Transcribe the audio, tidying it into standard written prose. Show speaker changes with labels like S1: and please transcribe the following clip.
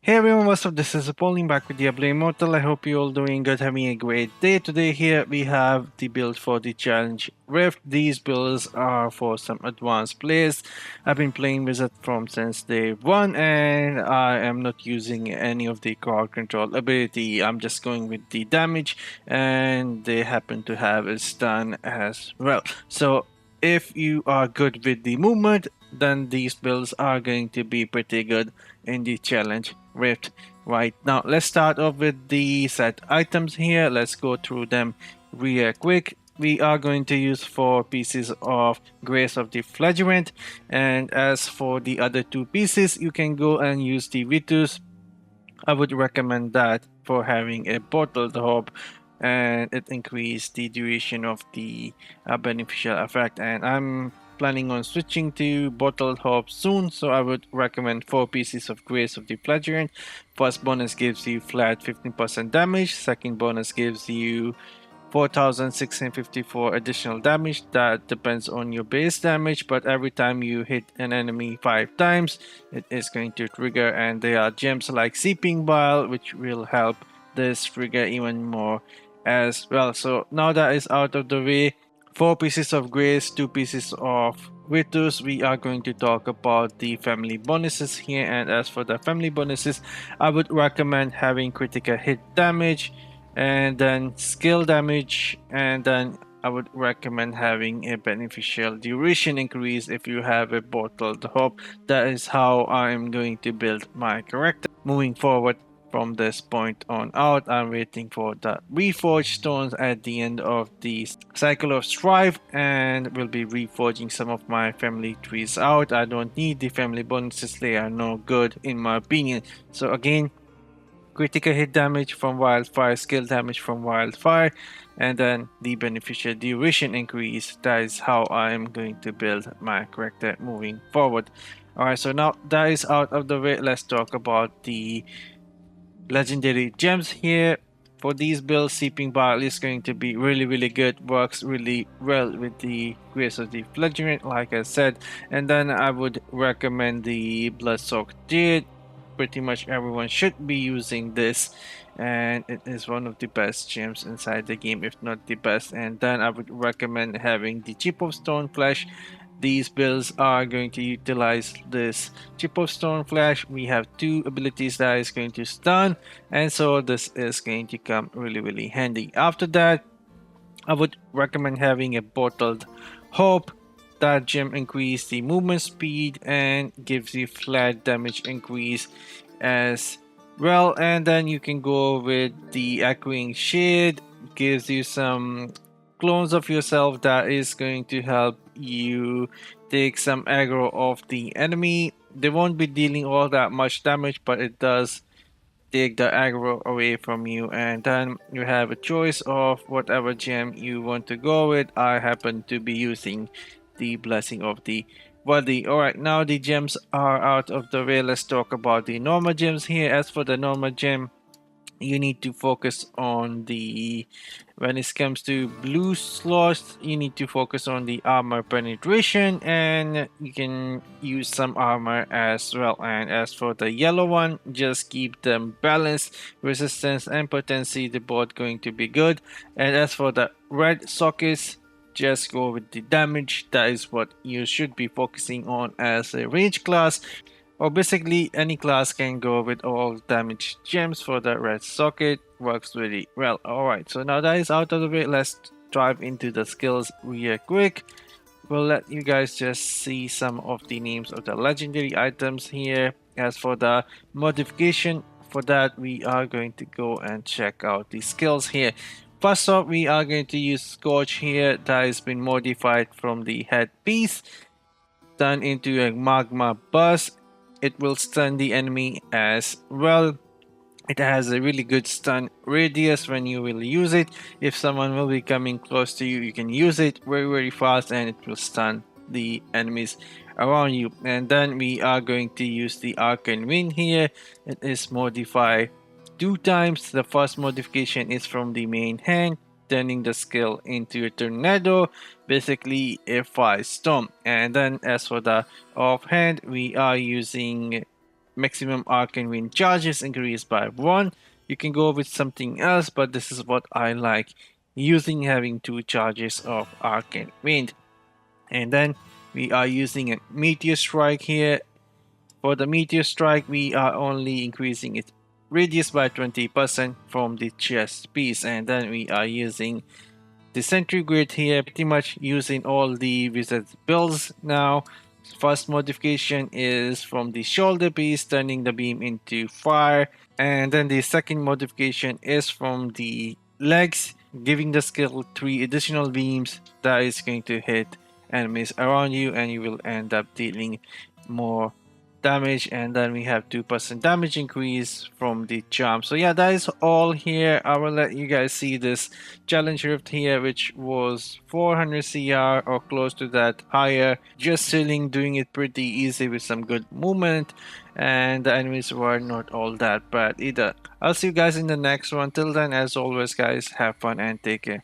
S1: Hey everyone, what's up? This is Apollyon back with Diablo Immortal. I hope you're all doing good, having a great day. Today here we have the build for the challenge Rift. These builds are for some advanced players. I've been playing with it from since day one and I am not using any of the crowd control ability. I'm just going with the damage and they happen to have a stun as well. So if you are good with the movement, then these builds are going to be pretty good in the challenge Rift. Right now, let's start off with the set items here. Let's go through them real quick. We are going to use 4 pieces of Grace of the Flagellant, and as for the other 2 pieces, you can go and use the Vitus. I would recommend that for having a bottled hope, and it increased the duration of the beneficial effect, and I'm planning on switching to bottled hope soon, so I would recommend 4 pieces of Grace of the Flagellant. First bonus gives you flat 15% damage, second bonus gives you 4654 additional damage. That depends on your base damage, but every time you hit an enemy 5 times, it is going to trigger, and there are gems like Seeping Bile which will help this trigger even more as well. So now that is out of the way, 4 pieces of Grace, 2 pieces of Virtus, we are going to talk about the family bonuses here. And as for the family bonuses, I would recommend having critical hit damage, and then skill damage, and then I would recommend having a beneficial duration increase if you have a bottled hope. That is how I am going to build my character moving forward. From this point on out, I'm waiting for the reforged stones at the end of the cycle of strife, and will be reforging some of my family trees out. I don't need the family bonuses, they are no good in my opinion. So again, critical hit damage from wildfire, skill damage from wildfire, and then the beneficial duration increase. That is how I am going to build my character moving forward. Alright, so now that is out of the way, let's talk about the legendary gems here. For these builds, Seeping Bile is going to be really good, works really well with the Grace of the Flagellant, like I said. And then I would recommend the Blood-Soaked Jade. Pretty much everyone should be using this, and it is one of the best gems inside the game, if not the best. And then I would recommend having the Chip of Stone Flesh. These builds are going to utilize this Chip of Stone Flesh. We have 2 abilities that is going to stun, and so this is going to come really handy. After that, I would recommend having a Bottled Hope. That gem increase the movement speed and gives you flat damage increase as well. And then you can go with the Echoing Shade, gives you some clones of yourself that is going to help you take some aggro off the enemy. They won't be dealing all that much damage, but it does take the aggro away from you. And then you have a choice of whatever gem you want to go with. I happen to be using the Blessing of the Body. Alright, now the gems are out of the way. Let's talk about the normal gems here. As for the normal gem, you need to focus on the, when it comes to blue slots, you need to focus on the armor penetration, and you can use some armor as well. And as for the yellow one, just keep them balanced. Resistance and potency, the both going to be good. And as for the red sockets, just go with the damage. That is what you should be focusing on as a range class, or basically any class can go with all damage gems. For the red socket, works really well. Alright, so now that is out of the way, let's dive into the skills real quick. We'll let you guys just see some of the names of the legendary items here. As for the modification, for that we are going to go and check out the skills here. First off, we are going to use Scorch here. That has been modified from the headpiece, turned into a magma burst. It will stun the enemy as well. It has a really good stun radius when you will use it. If someone will be coming close to you, you can use it very fast and it will stun the enemies around you. And then we are going to use the Arcane Wind here. It is modified 2 times. The first modification is from the main hand, turning the skill into a tornado, basically a firestorm. And then as for the offhand, we are using maximum arcane wind charges increased by 1. You can go with something else, but this is what I like using, having 2 charges of arcane wind. And then we are using a meteor strike here. For the meteor strike, we are only increasing its radius by 20% from the chest piece, and then we are using the sentry grid here, pretty much using all the wizard builds now. First modification is from the shoulder piece, turning the beam into fire, and then the second modification is from the legs, giving the skill 3 additional beams that is going to hit enemies around you, and you will end up dealing more damage. And then we have 2% damage increase from the charm. So yeah, that is all here. I will let you guys see this challenge rift here, which was 400 CR or close to that, higher, just chilling, doing it pretty easy with some good movement, and the enemies were not all that bad either. I'll see you guys in the next one. Till then, as always guys, have fun and take care.